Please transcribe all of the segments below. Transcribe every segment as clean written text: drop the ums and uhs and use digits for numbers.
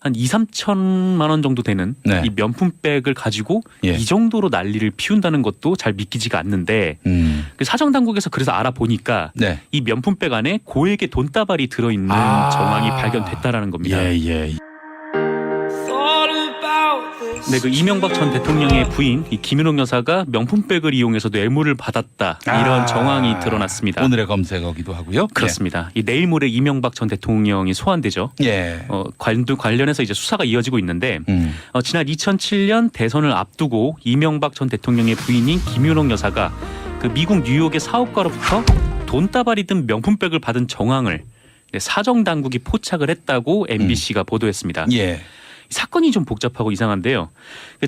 한 2, 3천만 원 정도 되는 네. 이 명품백을 가지고 예. 이 정도로 난리를 피운다는 것도 잘 믿기지가 않는데 그 사정당국에서 그래서 알아보니까 네. 이 명품백 안에 고액의 돈다발이 들어있는 정황이 발견됐다라는 겁니다. 예. 네, 그 이명박 전 대통령의 부인 이 김윤옥 여사가 명품백을 이용해서 뇌물을 받았다 이런 정황이 드러났습니다. 오늘의 검색어기도 하고요. 그렇습니다. 이 내일 모레 이명박 전 대통령이 소환되죠. 예. 관련해서 이제 수사가 이어지고 있는데 지난 2007년 대선을 앞두고 이명박 전 대통령의 부인인 김윤옥 여사가 그 미국 뉴욕의 사업가로부터 돈다발이 든 명품백을 받은 정황을 사정 당국이 포착을 했다고 MBC가 보도했습니다. 예. 사건이 좀 복잡하고 이상한데요.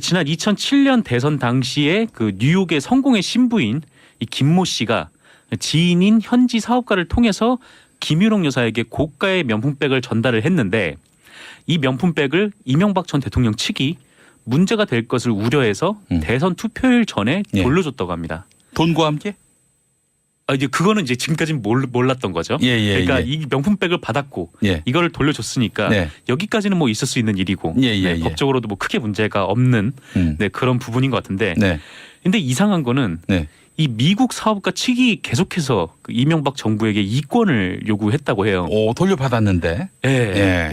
지난 2007년 대선 당시에 그 뉴욕의 성공의 신부인 이 김모 씨가 지인인 현지 사업가를 통해서 김윤옥 여사에게 고가의 명품백을 전달을 했는데 이 명품백을 이명박 전 대통령 측이 문제가 될 것을 우려해서 대선 투표일 전에 예. 돌려줬다고 합니다. 돈과 함께? 이제 그거는 이제 지금까지는 몰랐던 거죠. 그러니까 이 명품백을 받았고 이거를 돌려줬으니까 여기까지는 뭐 있을 수 있는 일이고 법적으로도 뭐 크게 문제가 없는 그런 부분인 것 같은데. 근데 이상한 거는 이 미국 사업가 측이 계속해서 그 이명박 정부에게 이권을 요구했다고 해요. 돌려받았는데.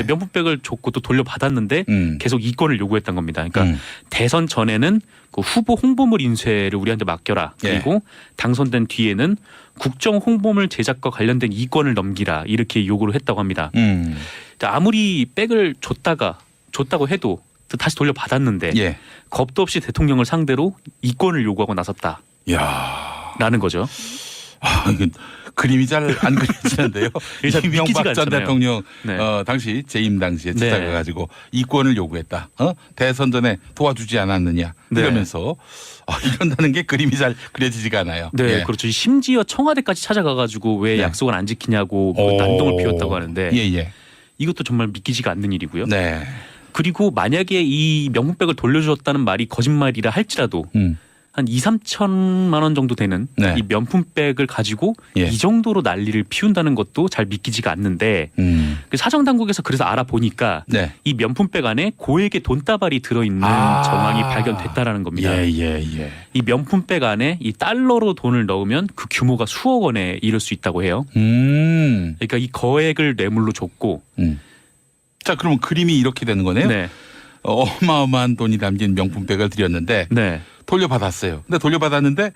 명품백을 줬고 또 돌려받았는데 계속 이권을 요구했던 겁니다. 그러니까 대선 전에는 그 후보 홍보물 인쇄를 우리한테 맡겨라. 그리고 당선된 뒤에는 국정 홍보물 제작과 관련된 이권을 넘기라. 이렇게 요구를 했다고 합니다. 아무리 백을 줬다고 해도 다시 돌려받았는데 겁도 없이 대통령을 상대로 이권을 요구하고 나섰다. 라는 거죠. 이건 그림이 잘 안 그려지는데요. 이명박 전 대통령 당시 재임 당시에 찾아가가지고 이권을 요구했다. 대선 전에 도와주지 않았느냐 이러면서 이런다는 게 그림이 잘 그려지지가 않아요. 네, 그렇죠. 심지어 청와대까지 찾아가가지고 왜 약속을 안 지키냐고 난동을 피웠다고 하는데 이것도 정말 믿기지가 않는 일이고요. 그리고 만약에 이 명품백을 돌려줬다는 말이 거짓말이라 할지라도 한 2, 3천만 원 정도 되는 이 명품백을 가지고 이 정도로 난리를 피운다는 것도 잘 믿기지가 않는데 그 사정당국에서 그래서 알아보니까 이 명품백 안에 고액의 돈다발이 들어있는 정황이 발견됐다라는 겁니다. 이 명품백 안에 이 달러로 돈을 넣으면 그 규모가 수억 원에 이를 수 있다고 해요. 그러니까 이 거액을 뇌물로 줬고 자, 그러면 그림이 이렇게 되는 거네요. 어마어마한 돈이 담긴 명품백을 드렸는데 돌려받았어요. 근데 돌려받았는데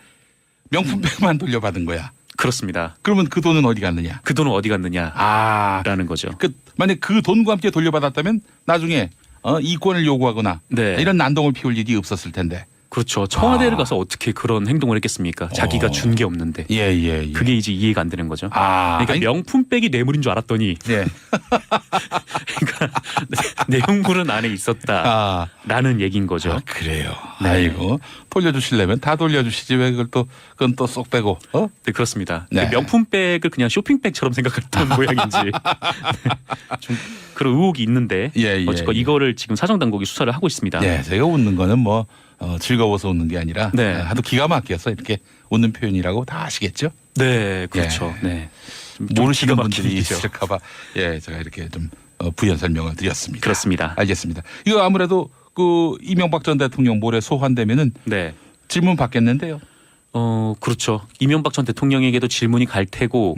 명품백만 돌려받은 거야. 그렇습니다. 그러면 그 돈은 어디 갔느냐? 그 돈은 어디 갔느냐라는 거죠. 만약 그 돈과 함께 돌려받았다면 나중에 이권을 요구하거나 이런 난동을 피울 일이 없었을 텐데. 그렇죠. 청와대를 가서 어떻게 그런 행동을 했겠습니까? 자기가 준 게 없는데. 그게 이제 이해가 안 되는 거죠. 그러니까 명품백이 뇌물인 줄 알았더니 그러니까 내용물은 안에 있었다라는 얘기인 거죠. 그래요. 아이고 돌려주시려면 다 돌려주시지 왜 그건 또 쏙 빼고. 네, 그렇습니다. 명품백을 그냥 쇼핑백처럼 생각했던 모양인지 좀 그런 의혹이 있는데 어쨌건 이거를 지금 사정당국이 수사를 하고 있습니다. 제가 웃는 거는 뭐 즐거워서 웃는 게 아니라 하도 기가 막혀서 이렇게 웃는 표현이라고 다 아시겠죠? 네, 그렇죠. 모르시는 분들이 있을까봐 제가 이렇게 좀 부연 설명을 드렸습니다. 그렇습니다. 알겠습니다. 이거 아무래도 그 이명박 전 대통령 모레 소환되면은 질문 받겠는데요. 그렇죠. 이명박 전 대통령에게도 질문이 갈 테고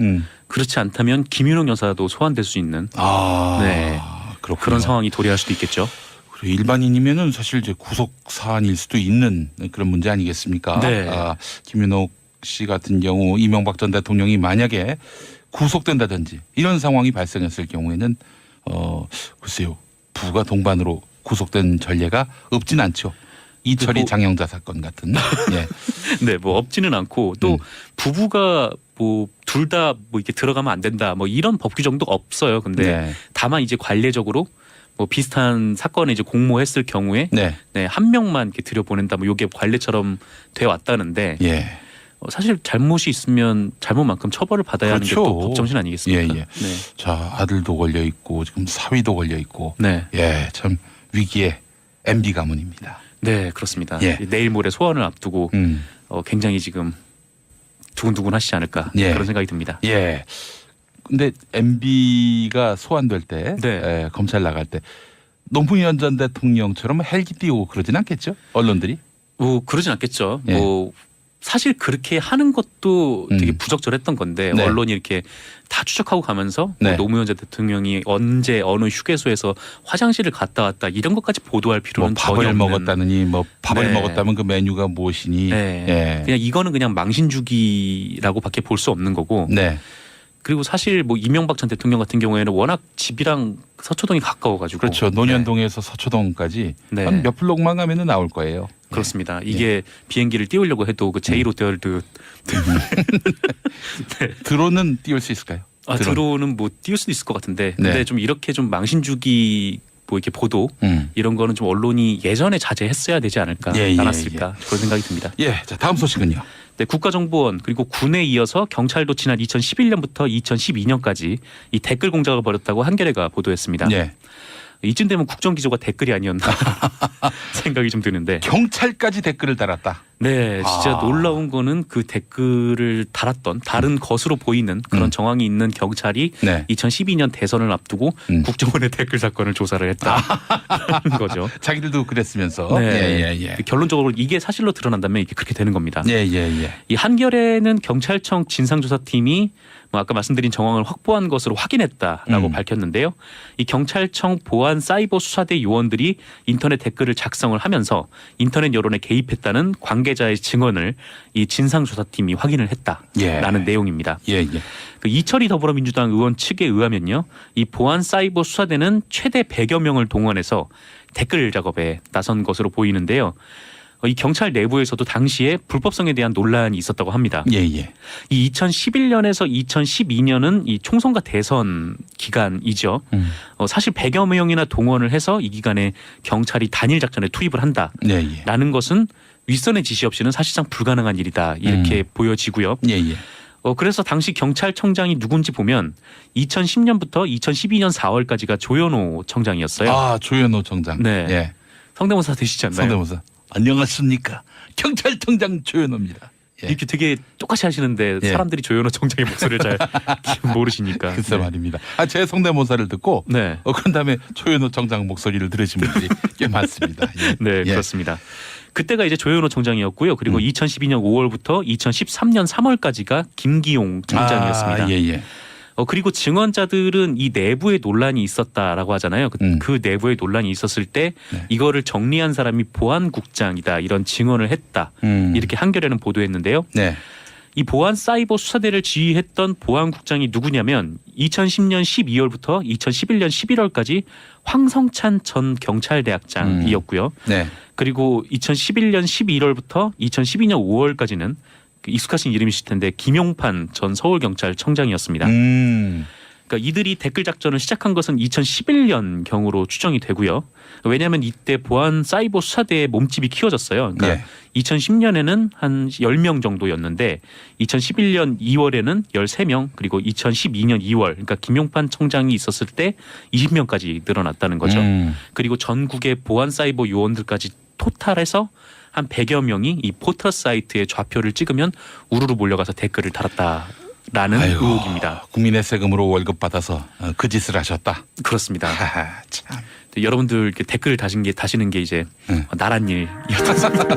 그렇지 않다면 김윤옥 여사도 소환될 수 있는 그런 상황이 도래할 수도 있겠죠. 일반인이면은 사실 이제 구속 사안일 수도 있는 그런 문제 아니겠습니까? 김윤옥 씨 같은 경우 이명박 전 대통령이 만약에 구속된다든지 이런 상황이 발생했을 경우에는 글쎄요 부가 동반으로 구속된 전례가 없진 않죠. 이철이 장영자 사건 같은. 뭐 없지는 않고 또 부부가 뭐 둘 다 뭐 이렇게 들어가면 안 된다 뭐 이런 법 규정도 없어요. 근데 다만 이제 관례적으로 뭐 비슷한 사건에 이제 공모했을 경우에 한 명만 이렇게 들여보낸다 뭐 이게 관례처럼 돼 왔다는데 사실 잘못이 있으면 잘못만큼 처벌을 받아야 하는 게 또 법정신 아니겠습니까? 자, 아들도 걸려 있고 지금 사위도 걸려 있고 참 위기의 MB 가문입니다. 네, 그렇습니다. 내일 모레 소환을 앞두고 굉장히 지금 두근두근 하시지 않을까 그런 생각이 듭니다. 근데 MB가 소환될 때 검찰 나갈 때 노무현 전 대통령처럼 헬기 띄우고 그러진 않겠죠? 언론들이? 그러진 않겠죠. 예. 사실 그렇게 하는 것도 되게 부적절했던 건데 네. 언론이 이렇게 다 추적하고 가면서 네. 노무현 전 대통령이 언제 어느 휴게소에서 화장실을 갔다 왔다 이런 것까지 보도할 필요는 전혀 밥을 없는. 먹었다느니 밥을 네. 먹었다면 그 메뉴가 무엇이니. 네. 예. 그냥 이거는 그냥 망신주기라고밖에 볼 수 없는 거고. 네. 그리고 사실 이명박 전 대통령 같은 경우에는 워낙 집이랑 서초동이 가까워가지고. 그렇죠. 논현동에서 서초동까지 네. 한 몇 블록만 가면은 나올 거예요. 그렇습니다. 이게 비행기를 띄우려고 해도 그 제1호텔드 드론은 띄울 수 있을까요? 드론은 띄울 수도 있을 것 같은데 근데 네. 좀 이렇게 좀 망신주기 이렇게 보도 이런 거는 좀 언론이 예전에 자제했어야 되지 않을까 않았을까 그런 생각이 듭니다. 예, 자 다음 소식은요. 네, 국가정보원 그리고 군에 이어서 경찰도 지난 2011년부터 2012년까지 이 댓글 공작을 벌였다고 한겨레가 보도했습니다. 예. 이쯤 되면 국정기조가 댓글이 아니었나 생각이 좀 드는데. 경찰까지 댓글을 달았다. 네, 진짜 놀라운 거는 그 댓글을 달았던 다른 것으로 보이는 그런 정황이 있는 경찰이 2012년 대선을 앞두고 국정원의 댓글 사건을 조사를 했다는 거죠. 자기들도 그랬으면서. 네. 결론적으로 이게 사실로 드러난다면 이게 그렇게 되는 겁니다. 이 한겨레는 경찰청 진상조사팀이 아까 말씀드린 정황을 확보한 것으로 확인했다라고 밝혔는데요. 이 경찰청 보안 사이버 수사대 요원들이 인터넷 댓글을 작성을 하면서 인터넷 여론에 개입했다는 관계자의 증언을 이 진상조사팀이 확인을 했다라는 내용입니다. 그 이철희 더불어민주당 의원 측에 의하면요. 이 보안 사이버 수사대는 최대 100여 명을 동원해서 댓글 작업에 나선 것으로 보이는데요. 이 경찰 내부에서도 당시에 불법성에 대한 논란이 있었다고 합니다. 이 2011년에서 2012년은 이 총선과 대선 기간이죠. 사실 100여 명이나 동원을 해서 이 기간에 경찰이 단일 작전에 투입을 한다라는 것은 윗선의 지시 없이는 사실상 불가능한 일이다 이렇게 보여지고요. 그래서 당시 경찰청장이 누군지 보면 2010년부터 2012년 4월까지가 조현오 청장이었어요. 아, 조현오 청장. 네. 성대모사 되시지 않나요? 성대모사. 안녕하십니까. 경찰청장 조현호입니다. 이렇게 되게 똑같이 하시는데 사람들이 조현호 청장의 목소리를 잘 모르시니까. 글쎄 말입니다. 제 성대모사를 듣고 그런 다음에 조현호 청장 목소리를 들으신 분들이 꽤 많습니다. 네, 그렇습니다. 그때가 이제 조현호 청장이었고요. 그리고 2012년 5월부터 2013년 3월까지가 김기용 청장이었습니다. 그리고 증언자들은 이 내부에 논란이 있었다라고 하잖아요. 그 내부에 논란이 있었을 때 이거를 정리한 사람이 보안국장이다 이런 증언을 했다. 이렇게 한겨레는 보도했는데요. 이 보안 사이버 수사대를 지휘했던 보안국장이 누구냐면 2010년 12월부터 2011년 11월까지 황성찬 전 경찰대학장이었고요. 그리고 2011년 11월부터 2012년 5월까지는 익숙하신 이름이실 텐데 김용판 전 서울경찰청장이었습니다. 그러니까 이들이 댓글 작전을 시작한 것은 2011년 경으로 추정이 되고요. 왜냐하면 이때 보안 사이버 수사대의 몸집이 키워졌어요. 그러니까 2010년에는 한 10명 정도였는데 2011년 2월에는 13명 그리고 2012년 2월 그러니까 김용판 청장이 있었을 때 20명까지 늘어났다는 거죠. 그리고 전국의 보안 사이버 요원들까지 토탈해서 한 100여 명이 이 포털 사이트에 좌표를 찍으면 우르르 몰려가서 댓글을 달았다라는 의혹입니다. 국민의 세금으로 월급 받아서 그 짓을 하셨다. 그렇습니다. 참. 여러분들 이렇게 댓글을 다시는 게 이제 나란 일이었습니다.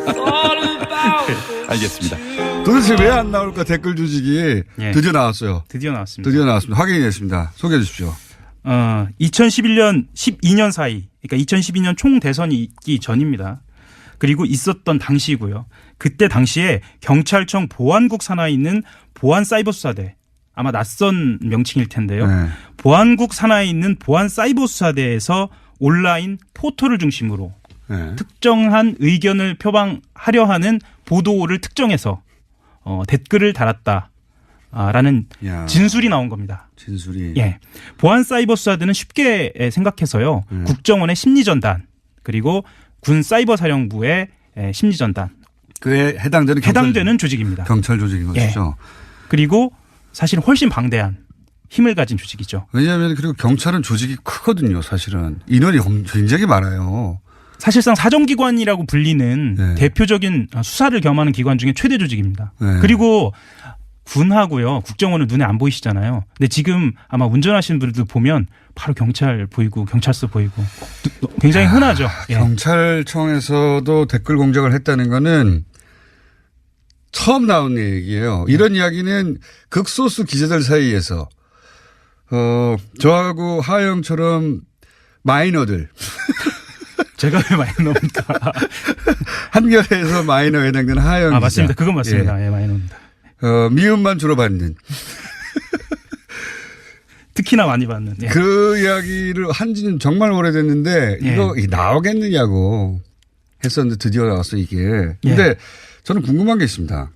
알겠습니다. 도대체 왜 안 나올까 댓글 조직이 드디어 나왔어요. 드디어 나왔습니다. 드디어 나왔습니다. 확인이 됐습니다. 소개해 주십시오. 2011년 12년 사이 그러니까 2012년 총대선이 있기 전입니다. 그리고 있었던 당시이고요. 그때 당시에 경찰청 보안국 산하에 있는 보안사이버수사대 아마 낯선 명칭일 텐데요. 보안국 산하에 있는 보안사이버수사대에서 온라인 포털을 중심으로 특정한 의견을 표방하려 하는 보도를 특정해서 댓글을 달았다라는 진술이 나온 겁니다. 진술이. 보안사이버수사대는 쉽게 생각해서요. 국정원의 심리전단 그리고 군 사이버사령부의 심리전단. 그에 해당되는 조직입니다. 경찰 조직인 것이죠. 그리고 사실 훨씬 방대한 힘을 가진 조직이죠. 왜냐하면 그리고 경찰은 조직이 크거든요. 사실은 인원이 굉장히 많아요. 사실상 사정기관이라고 불리는 대표적인 수사를 겸하는 기관 중에 최대 조직입니다. 그리고 군하고요 국정원은 눈에 안 보이시잖아요. 근데 지금 아마 운전하시는 분들 보면 바로 경찰 보이고 경찰서 보이고 굉장히 흔하죠. 예. 경찰청에서도 댓글 공작을 했다는 거는 처음 나온 얘기예요. 이런 이야기는 극소수 기자들 사이에서 저하고 하영처럼 마이너들 제가 왜 마이너입니까? 한겨레에서 마이너에 해당되는 하영 맞습니다. 기자. 그건 맞습니다. 예, 마이너입니다. 미음만 주로 받는. 특히나 많이 받는. 예. 그 이야기를 한 지는 정말 오래됐는데 이거 나오겠느냐고 했었는데 드디어 나왔어 이게. 근데 저는 궁금한 게 있습니다.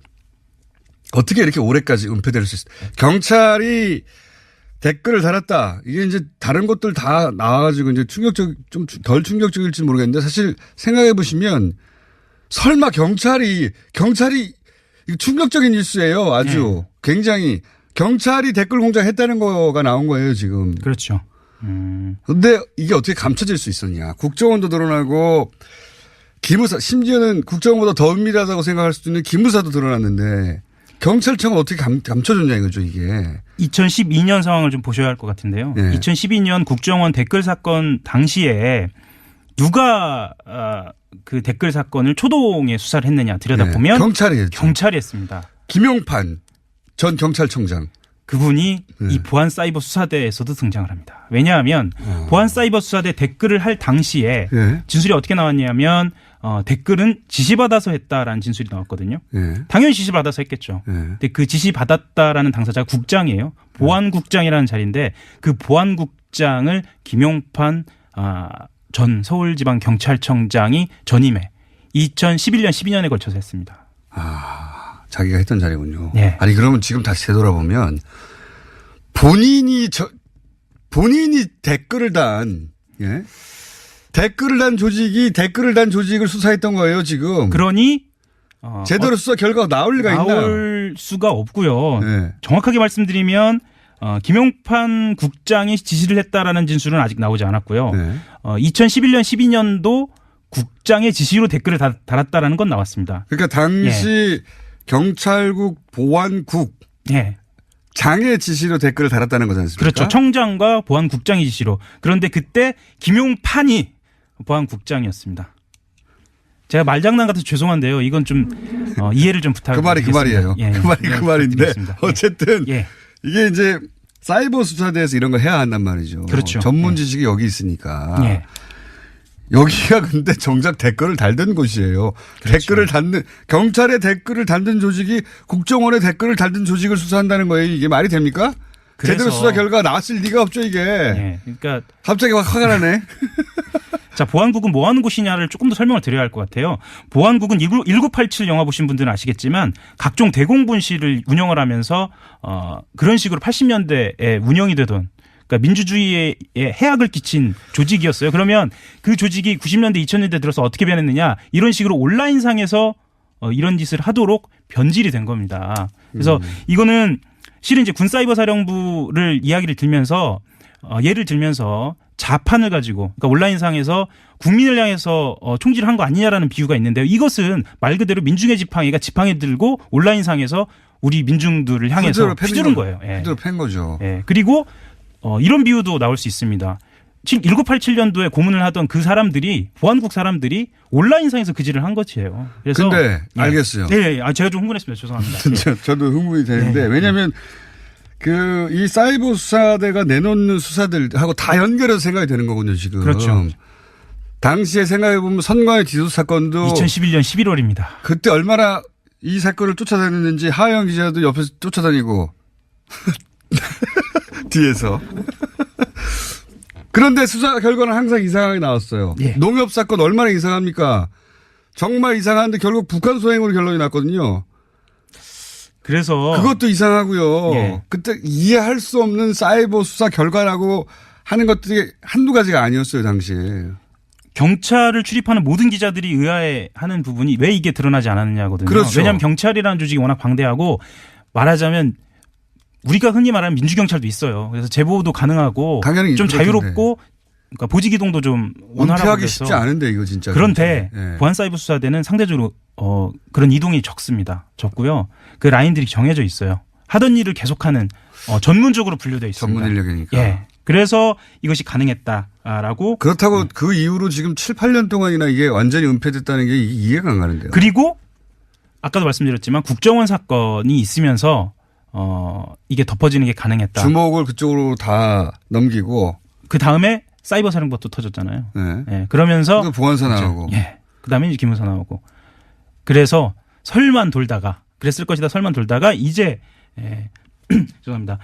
어떻게 이렇게 오래까지 은폐될 수 있어요? 경찰이 댓글을 달았다. 이게 이제 다른 것들 다 나와가지고 이제 좀 덜 충격적일지 모르겠는데 사실 생각해 보시면 설마 경찰이 충격적인 뉴스예요. 아주 굉장히 경찰이 댓글 공작했다는 거가 나온 거예요 지금. 그렇죠. 근데 이게 어떻게 감춰질 수 있었냐. 국정원도 드러나고 기무사 심지어는 국정원보다 더 은밀하다고 생각할 수도 있는 기무사도 드러났는데 경찰청은 어떻게 감춰줬냐 이거죠 이게. 2012년 상황을 좀 보셔야 할 것 같은데요. 2012년 국정원 댓글 사건 당시에 누가 그 댓글 사건을 초동에 수사를 했느냐 들여다보면 경찰이 했죠. 경찰이 했습니다. 김용판 전 경찰청장. 그분이 이 보안사이버수사대에서도 등장을 합니다. 왜냐하면 보안사이버수사대 댓글을 할 당시에 진술이 어떻게 나왔냐면 댓글은 지시받아서 했다라는 진술이 나왔거든요. 당연히 지시받아서 했겠죠. 근데 그 지시받았다라는 당사자가 국장이에요. 보안국장이라는 자리인데 그 보안국장을 김용판 전 서울지방경찰청장이 전임해 2011년 12년에 걸쳐서 했습니다. 자기가 했던 자리군요. 네. 아니 그러면 지금 다시 되돌아보면 본인이 댓글을 단 댓글을 단 조직이 댓글을 단 조직을 수사했던 거예요 지금. 그러니 제대로 수사 결과가 나올 리가 있나요? 나올 수가 없고요. 정확하게 말씀드리면 김용판 국장이 지시를 했다라는 진술은 아직 나오지 않았고요. 2011년 12년도 국장의 지시로 댓글을 달았다라는 건 나왔습니다. 그러니까 당시 경찰국 보안국 장의 지시로 댓글을 달았다는 거지 않습니까? 그렇죠. 청장과 보안국장의 지시로. 그런데 그때 김용판이 보안국장이었습니다. 제가 말장난 같아서 죄송한데요. 이건 좀 이해를 좀 부탁드리겠습니다. 그 말이에요. 그 말인데 어쨌든 이게 이제 사이버 수사대에서 이런 거 해야 한단 말이죠. 그렇죠. 전문 지식이 여기 있으니까. 여기가 근데 정작 댓글을 달던 곳이에요. 그렇죠. 댓글을 달는 경찰의 댓글을 달던 조직이 국정원의 댓글을 달던 조직을 수사한다는 거예요. 이게 말이 됩니까? 제대로 수사 결과가 나왔을 리가 없죠 이게. 그러니까 갑자기 화가 나네. 자, 보안국은 뭐 하는 곳이냐를 조금 더 설명을 드려야 할 것 같아요. 보안국은 1987 영화 보신 분들은 아시겠지만 각종 대공분실을 운영을 하면서 그런 식으로 80년대에 운영이 되던 그러니까 민주주의에 해악을 끼친 조직이었어요. 그러면 그 조직이 90년대 2000년대 들어서 어떻게 변했느냐 이런 식으로 온라인상에서 이런 짓을 하도록 변질이 된 겁니다. 그래서 이거는 실은 이제 군사이버사령부를 이야기를 들면서 예를 들면서 자판을 가지고 그러니까 온라인상에서 국민을 향해서 총질을 한 거 아니냐라는 비유가 있는데요. 이것은 말 그대로 민중의 지팡이가 지팡이 들고 온라인상에서 우리 민중들을 향해서 휘두른 거예요. 휘두르 팬 거죠. 그리고 이런 비유도 나올 수 있습니다. 1987년도에 고문을 하던 그 사람들이 보안국 사람들이 온라인상에서 그 짓을 한 것이에요. 그래서 근데 알겠어요. 제가 좀 흥분했습니다. 죄송합니다. 저도 흥분이 되는데 왜냐하면 이 사이버 수사대가 내놓는 수사들하고 다 연결해서 생각이 되는 거군요 지금. 그렇죠. 당시에 생각해 보면 선관위 디도 사건도 2011년 11월입니다. 그때 얼마나 이 사건을 쫓아다녔는지 하영 기자도 옆에서 쫓아다니고 뒤에서. 그런데 수사 결과는 항상 이상하게 나왔어요. 농협 사건 얼마나 이상합니까? 정말 이상한데 결국 북한 소행으로 결론이 났거든요. 그래서 그것도 이상하고요. 그때 이해할 수 없는 사이버 수사 결과라고 하는 것들이 한두 가지가 아니었어요 당시에. 경찰을 출입하는 모든 기자들이 의아해하는 부분이 왜 이게 드러나지 않았느냐거든요. 그렇죠. 왜냐하면 경찰이라는 조직이 워낙 방대하고 말하자면 우리가 흔히 말하는 민주경찰도 있어요. 그래서 제보도 가능하고 좀 자유롭고 그러니까 보직이동도 좀 원활하고 은폐하기 쉽지 않은데 이거 진짜. 그런데 보안사이버수사대는 상대적으로 그런 이동이 적습니다. 적고요. 그 라인들이 정해져 있어요. 하던 일을 계속하는 전문적으로 분류되어 있습니다. 전문 인력이니까. 예. 그래서 이것이 가능했다라고. 그렇다고 그 이후로 지금 7, 8년 동안이나 이게 완전히 은폐됐다는 게 이해가 안 가는데요. 그리고 아까도 말씀드렸지만 국정원 사건이 있으면서 이게 덮어지는 게 가능했다. 주목을 그쪽으로 다 넘기고 그 다음에 사이버 사령부가 또 터졌잖아요. 네. 예. 그러면서 보안사 나오고. 예. 그 다음에 이제 기무사 나오고. 그래서 설만 돌다가 그랬을 것이다 설만 돌다가 이제 죄송합니다.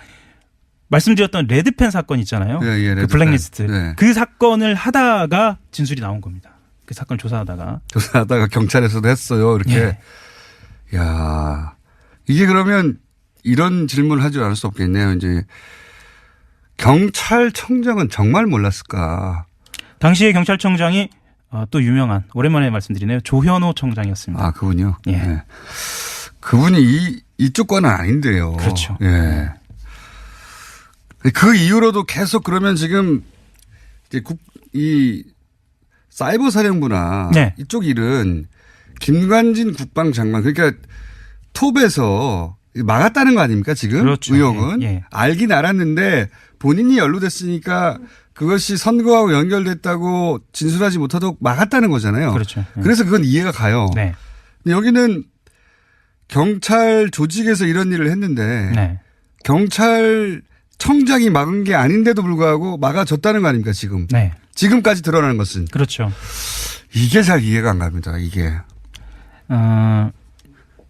말씀드렸던 레드펜 사건 있잖아요. 예, 그 레드펜. 블랙리스트. 네. 그 사건을 하다가 진술이 나온 겁니다. 그 사건 조사하다가 경찰에서도 했어요. 이렇게. 예. 야, 이게 그러면 이런 질문을 하지 않을 수 없겠네요. 이제 경찰청장은 정말 몰랐을까? 당시에 경찰청장이 또 유명한 오랜만에 말씀드리네요. 조현오 청장이었습니다. 아, 그분요? 예. 네. 그분이 이쪽 과는 아닌데요. 그렇죠. 예. 그 이후로도 계속 그러면 지금 이 사이버 사령부나 네. 이쪽 일은 김관진 국방장관 그러니까 톱에서 막았다는 거 아닙니까 지금? 그렇죠. 의혹은. 예. 알긴 알았는데 본인이 연루됐으니까 그것이 선거하고 연결됐다고 진술하지 못하도록 막았다는 거잖아요. 그렇죠. 예. 그래서 그건 이해가 가요. 네. 근데 여기는 경찰 조직에서 이런 일을 했는데 네. 경찰청장이 막은 게 아닌데도 불구하고 막아줬다는 거 아닙니까 지금. 네. 지금까지 드러나는 것은. 그렇죠. 이게 잘 이해가 안 갑니다. 이게.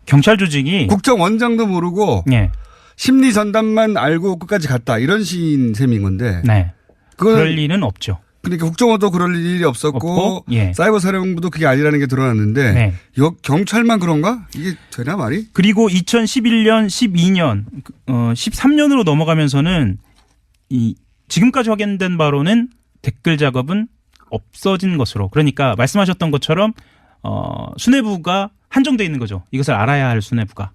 경찰 조직이 국정원장도 모르고 예. 심리 전담만 알고 끝까지 갔다 이런 시인 셈인 건데. 네. 그건 그럴 리는 없죠. 그러니까 국정원도 그럴 일이 없었고 없고, 예. 사이버 사령부도 그게 아니라는 게 드러났는데 네. 경찰만 그런가? 이게 되나 말이? 그리고 2011년, 12년, 13년으로 넘어가면서는 이 지금까지 확인된 바로는 댓글 작업은 없어진 것으로 그러니까 말씀하셨던 것처럼 수뇌부가 한정돼 있는 거죠. 이것을 알아야 할 수뇌부가.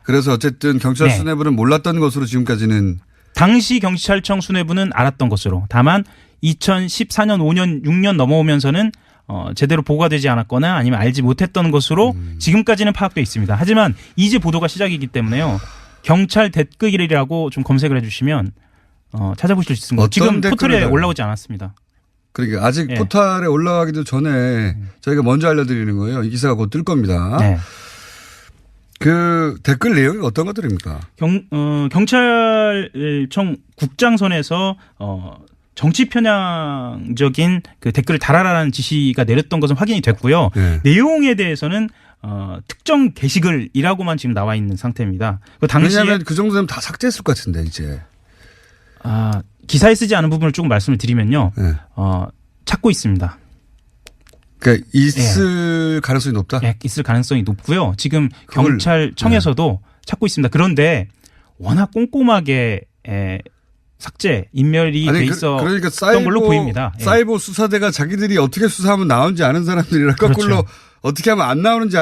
그래서 어쨌든 경찰 네. 수뇌부는 몰랐던 것으로 지금까지는 당시 경찰청 수뇌부는 알았던 것으로 다만 2014년, 5년, 6년 넘어오면서는 제대로 보고가 되지 않았거나 아니면 알지 못했던 것으로 지금까지는 파악돼 있습니다. 하지만 이제 보도가 시작이기 때문에요. 경찰 댓글이라고 좀 검색을 해주시면 찾아보실 수 있습니다. 지금 포털에 올라오지 않았습니다. 그러니까 아직 예. 포털에 올라가기도 전에 저희가 먼저 알려드리는 거예요. 이 기사가 곧 뜰 겁니다. 네. 그 댓글 내용이 어떤 것들입니까? 경찰청 국장선에서 정치 편향적인 그 댓글을 달아라라는 지시가 내렸던 것은 확인이 됐고요. 네. 내용에 대해서는 특정 게시글이라고만 지금 나와 있는 상태입니다. 그 당시에 왜냐하면 그 정도면 다 삭제했을 것 같은데 이제. 기사에 쓰지 않은 부분을 조금 말씀을 드리면요. 네. 찾고 있습니다. 그러니까 있을 가능성이 높다? 예, 있을 가능성이 높고요. 지금 경찰청에서도 찾고 있습니다. 그런데 워낙 꼼꼼하게 삭제, 인멸이 돼 있었던 그러니까 걸로 보입니다. 예. 사이버 수사대가 자기들이 어떻게 수사하면 나오는지 아는 사람들이라 거꾸로 그렇죠. 어떻게 하면 안 나오는지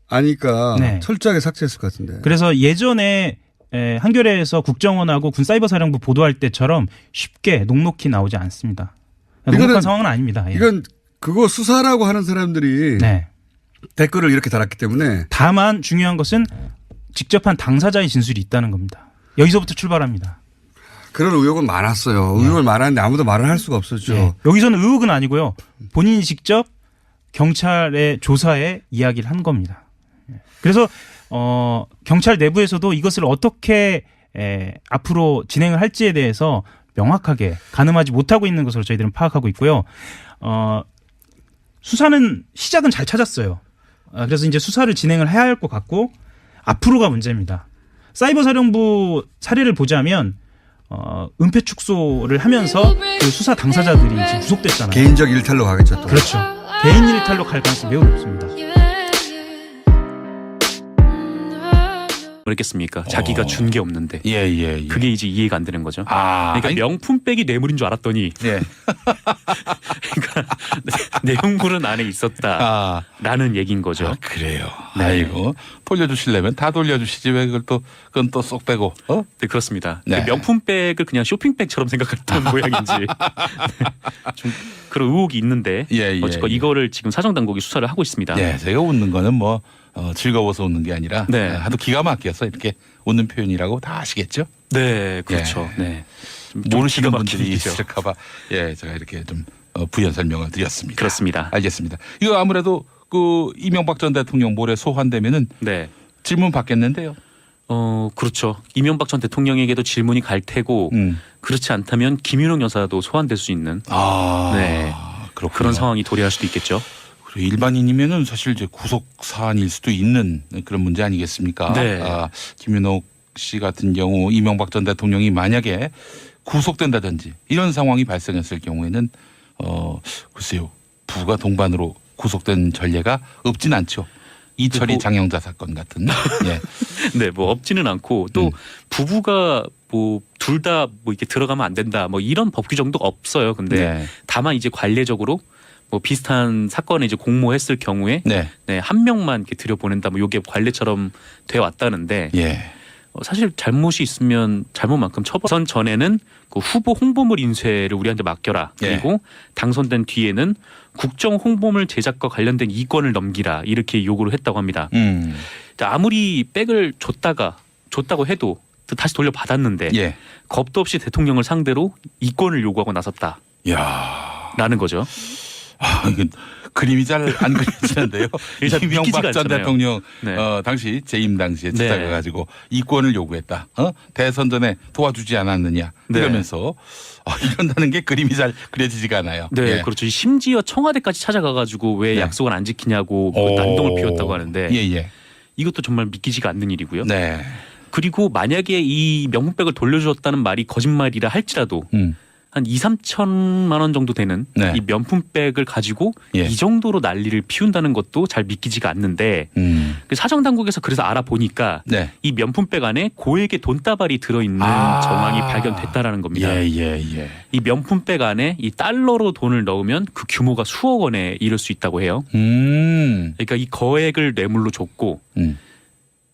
아니까 네. 철저하게 삭제했을 것 같은데. 그래서 예전에 한겨레에서 국정원하고 군사이버사령부 보도할 때처럼 쉽게 녹록히 나오지 않습니다. 녹록한 상황은 아닙니다. 예. 이건 그거 수사라고 하는 사람들이 네. 댓글을 이렇게 달았기 때문에. 다만 중요한 것은 직접 한 당사자의 진술이 있다는 겁니다. 여기서부터 출발합니다. 그런 의혹은 많았어요. 의혹을 많았는데 아무도 말을 할 수가 없었죠. 네. 여기서는 의혹은 아니고요. 본인이 직접 경찰의 조사에 이야기를 한 겁니다. 그래서 경찰 내부에서도 이것을 어떻게 앞으로 진행을 할지에 대해서 명확하게 가늠하지 못하고 있는 것으로 저희들은 파악하고 있고요. 수사는 시작은 잘 찾았어요. 그래서 이제 수사를 진행을 해야 할 것 같고 앞으로가 문제입니다. 사이버 사령부 사례를 보자면 은폐 축소를 하면서 그 수사 당사자들이 지금 구속됐잖아요. 개인적 일탈로 가겠죠. 또. 그렇죠. 개인 일탈로 갈 가능성이 매우 높습니다. 그랬겠습니까? 자기가 준 게 없는데. 예. 그게 이제 이해가 안 되는 거죠. 그러니까 명품백이 뇌물인 줄 알았더니 예. 그러니까 내용물은 안에 있었다라는 얘기인 거죠. 그래요. 네. 아이고 돌려주시려면 다 돌려주시지 왜 그건 또 쏙 빼고. 네, 그렇습니다. 네. 명품백을 그냥 쇼핑백처럼 생각했던 모양인지 좀 그런 의혹이 있는데 어쨌건 이거를 지금 사정당국이 수사를 하고 있습니다. 네, 제가 웃는 거는 뭐 즐거워서 웃는 게 아니라 네. 하도 기가 막혀서 이렇게 웃는 표현이라고 다 아시겠죠? 네, 그렇죠. 예. 네. 모르시는 기가 분들이 막히죠. 있을까봐 제가 이렇게 좀 부연 설명을 드렸습니다. 그렇습니다. 알겠습니다. 이거 아무래도 그 이명박 전 대통령 모레 소환되면은 네. 질문 받겠는데요. 그렇죠. 이명박 전 대통령에게도 질문이 갈 테고 그렇지 않다면 김윤옥 여사도 소환될 수 있는 네. 그렇군요. 그런 상황이 도래할 수도 있겠죠. 그리고 일반인이면은 사실 이제 구속 사안일 수도 있는 그런 문제 아니겠습니까? 네. 김윤옥 씨 같은 경우 이명박 전 대통령이 만약에 구속된다든지 이런 상황이 발생했을 경우에는 글쎄요 부가 동반으로 구속된 전례가 없진 않죠. 이철이 장영자 사건 같은. 예. 네, 뭐 없지는 않고 또 부부가 뭐 둘 다 뭐 이렇게 들어가면 안 된다 뭐 이런 법 규정도 없어요. 근데 네. 다만 이제 관례적으로 뭐 비슷한 사건에 이제 공모했을 경우에 네. 네, 한 명만 이렇게 들여보낸다 뭐 이게 관례처럼 돼 왔다는데 예. 사실 잘못이 있으면 잘못만큼 처벌. 선 전에는 그 후보 홍보물 인쇄를 우리한테 맡겨라. 그리고 당선된 뒤에는 국정 홍보물 제작과 관련된 이권을 넘기라 이렇게 요구를 했다고 합니다. 아무리 백을 줬다고 해도 다시 돌려받았는데 겁도 없이 대통령을 상대로 이권을 요구하고 나섰다라는 거죠. 이건 그림이 잘 안 그려지는데요. 이명박 전 대통령 당시 재임 당시에 찾아가가지고 이권을 요구했다. 대선 전에 도와주지 않았느냐 이러면서 이런다는 게 그림이 잘 그려지지가 않아요. 네, 그렇죠. 심지어 청와대까지 찾아가가지고 왜 약속을 안 지키냐고 난동을 피웠다고 하는데 이것도 정말 믿기지가 않는 일이고요. 네. 그리고 만약에 이 명품백을 돌려주었다는 말이 거짓말이라 할지라도 한 2, 3천만 원 정도 되는 이 명품백을 가지고 이 정도로 난리를 피운다는 것도 잘 믿기지가 않는데 사정당국에서 그래서 알아보니까 이 명품백 안에 고액의 돈다발이 들어있는 정황이 발견됐다라는 겁니다. 이 명품백 안에 이 달러로 돈을 넣으면 그 규모가 수억 원에 이를 수 있다고 해요. 그러니까 이 거액을 뇌물로 줬고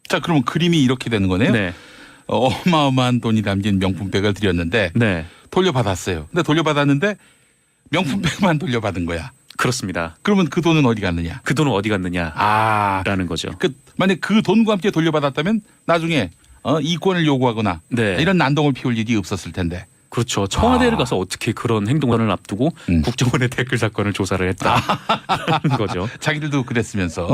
자, 그러면 그림이 이렇게 되는 거네요. 네. 어마어마한 돈이 담긴 명품백을 드렸는데 돌려받았어요. 근데 돌려받았는데 명품백만 돌려받은 거야. 그렇습니다. 그러면 그 돈은 어디 갔느냐? 그 돈은 어디 갔느냐라는 거죠. 만약 그 돈과 함께 돌려받았다면 나중에 이권을 요구하거나 이런 난동을 피울 일이 없었을 텐데. 그렇죠. 청와대를 가서 어떻게 그런 행동을 앞두고 국정원의 댓글 사건을 조사를 했다는 거죠. 자기들도 그랬으면서.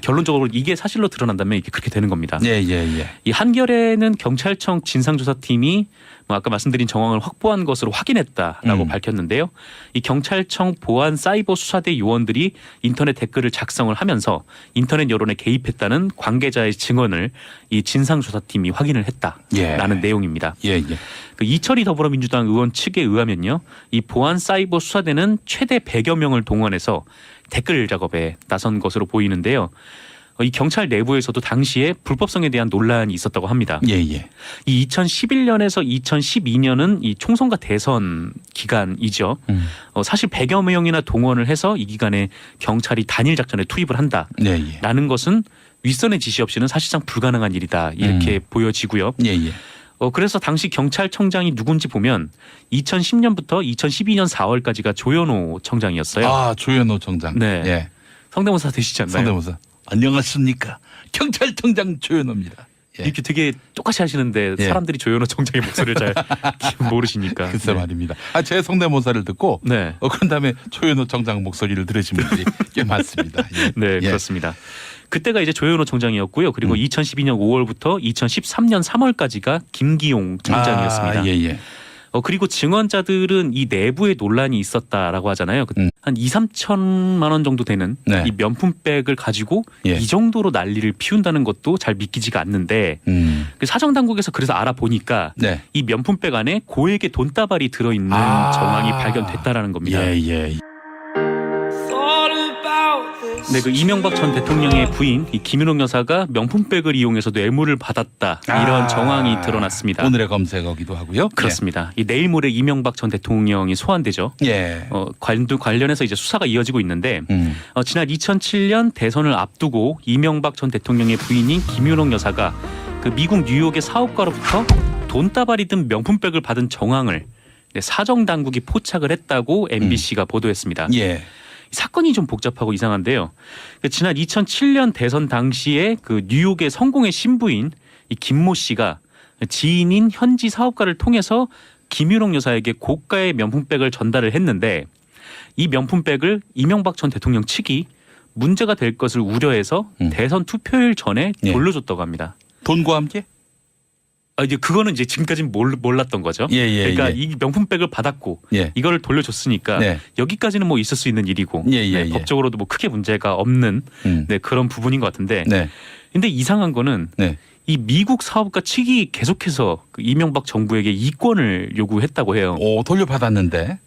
결론적으로 이게 사실로 드러난다면 이게 그렇게 되는 겁니다. 이 한겨레는 경찰청 진상조사팀이 아까 말씀드린 정황을 확보한 것으로 확인했다라고 밝혔는데요. 이 경찰청 보안 사이버 수사대 요원들이 인터넷 댓글을 작성을 하면서 인터넷 여론에 개입했다는 관계자의 증언을 이 진상조사팀이 확인을 했다라는 내용입니다. 그 이철이 더불어민주당 의원 측에 의하면요, 이 보안 사이버 수사대는 최대 100여 명을 동원해서 댓글 작업에 나선 것으로 보이는데요. 이 경찰 내부에서도 당시에 불법성에 대한 논란이 있었다고 합니다. 이 2011년에서 2012년은 이 총선과 대선 기간이죠. 사실 100여 명이나 동원을 해서 이 기간에 경찰이 단일 작전에 투입을 한다라는 것은 윗선의 지시 없이는 사실상 불가능한 일이다 이렇게 보여지고요. 그래서 당시 경찰청장이 누군지 보면 2010년부터 2012년 4월까지가 조현오 청장이었어요. 조현오 청장. 네. 성대모사 되시지 않나요? 성대모사. 안녕하십니까. 경찰청장 조현오입니다. 이렇게 되게 똑같이 하시는데 사람들이 조현오 청장의 목소리를 잘 모르시니까. 글쎄 말입니다. 제 성대모사를 듣고 그런 다음에 조현오 청장 목소리를 들으신 분들이 꽤 많습니다. 네, 그렇습니다. 그때가 이제 조현오 청장이었고요. 그리고 2012년 5월부터 2013년 3월까지가 김기용 청장이었습니다. 그리고 증언자들은 이 내부에 논란이 있었다라고 하잖아요. 한 2, 3천만 원 정도 되는 이 명품백을 가지고 이 정도로 난리를 피운다는 것도 잘 믿기지가 않는데 사정당국에서 그래서 알아보니까 이 명품백 안에 고액의 돈다발이 들어있는 정황이 발견됐다라는 겁니다. 네, 그 이명박 전 대통령의 부인 이 김윤옥 여사가 명품백을 이용해서 뇌물을 받았다 이런 정황이 드러났습니다. 오늘의 검색어기도 하고요. 그렇습니다. 이 내일 모레 이명박 전 대통령이 소환되죠. 관련해서 이제 수사가 이어지고 있는데 지난 2007년 대선을 앞두고 이명박 전 대통령의 부인인 김윤옥 여사가 그 미국 뉴욕의 사업가로부터 돈다발이 든 명품백을 받은 정황을 사정 당국이 포착을 했다고 MBC가 보도했습니다. 사건이 좀 복잡하고 이상한데요. 지난 2007년 대선 당시에 그 뉴욕의 성공의 신부인 이 김모 씨가 지인인 현지 사업가를 통해서 김윤옥 여사에게 고가의 명품백을 전달을 했는데 이 명품백을 이명박 전 대통령 측이 문제가 될 것을 우려해서 대선 투표일 전에 돌려줬다고 합니다. 돈과 함께? 이제 그거는 이제 지금까지는 몰랐던 거죠. 그러니까 이 명품백을 받았고 이거를 돌려줬으니까 여기까지는 뭐 있을 수 있는 일이고 법적으로도 뭐 크게 문제가 없는 그런 부분인 것 같은데. 근데 이상한 거는 이 미국 사업가 측이 계속해서 그 이명박 정부에게 이권을 요구했다고 해요. 돌려받았는데.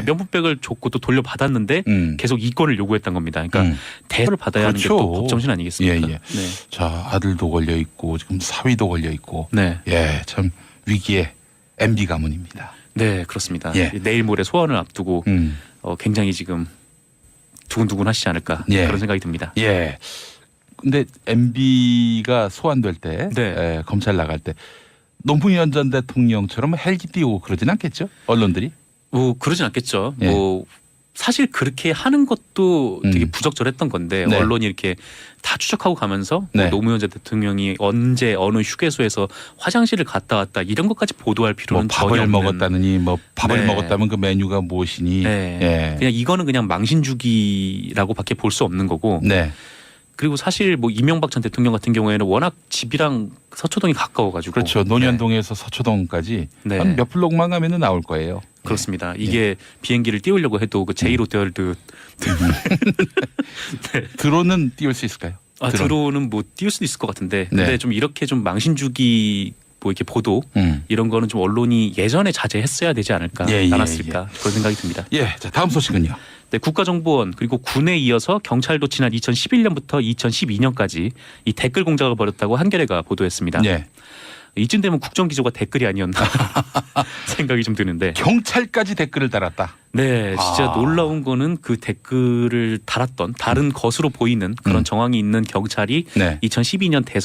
명품백을 줬고 또 돌려받았는데 계속 이권을 요구했던 겁니다. 그러니까 대우를 받아야 하는 게 또 법정신 아니겠습니까? 자, 아들도 걸려 있고 지금 사위도 걸려 있고. 참 위기의 MB 가문입니다. 네, 그렇습니다. 내일 모레 소환을 앞두고 굉장히 지금 두근두근하시지 않을까 그런 생각이 듭니다. 근데 MB가 소환될 때 검찰 나갈 때 노무현 전 대통령처럼 헬기 띄우고 그러진 않겠죠? 언론들이? 뭐 그러진 않겠죠. 뭐 사실 그렇게 하는 것도 되게 부적절했던 건데 언론이 이렇게 다 추적하고 가면서 뭐 노무현 전 대통령이 언제 어느 휴게소에서 화장실을 갔다 왔다 이런 것까지 보도할 필요는 뭐 밥을 전혀 없는. 먹었다느니 뭐 밥을 먹었다면 그 메뉴가 무엇이니. 그냥 이거는 그냥 망신주기라고밖에 볼 수 없는 거고. 그리고 사실 뭐 이명박 전 대통령 같은 경우에는 워낙 집이랑 서초동이 가까워가지고 그렇죠. 논현동에서 서초동까지 한 몇 블록만 가면은 나올 거예요. 그렇습니다. 이게 비행기를 띄우려고 해도 그 제1호텔드 드론은 띄울 수 있을까요? 드론은 뭐 띄울 수도 있을 것 같은데 근데 좀 이렇게 좀 망신주기 뭐 이렇게 보도 이런 거는 좀 언론이 예전에 자제했어야 되지 않을까 않았을까 그런 생각이 듭니다. 자, 다음 소식은요. 국가정보원 그리고 군에 이어서 경찰도 지난 2011년부터 2012년까지 이 댓글 공작을 벌였다고 한겨레가 보도했습니다. 이쯤 되면 국정기조가 댓글이 아니었나 생각이 좀 드는데 경찰까지 댓글을 달았다. 진짜 놀라운 거는 그 댓글을 달았던 다른 것으로 보이는 그런 정황이 있는 경찰이 2012년 대선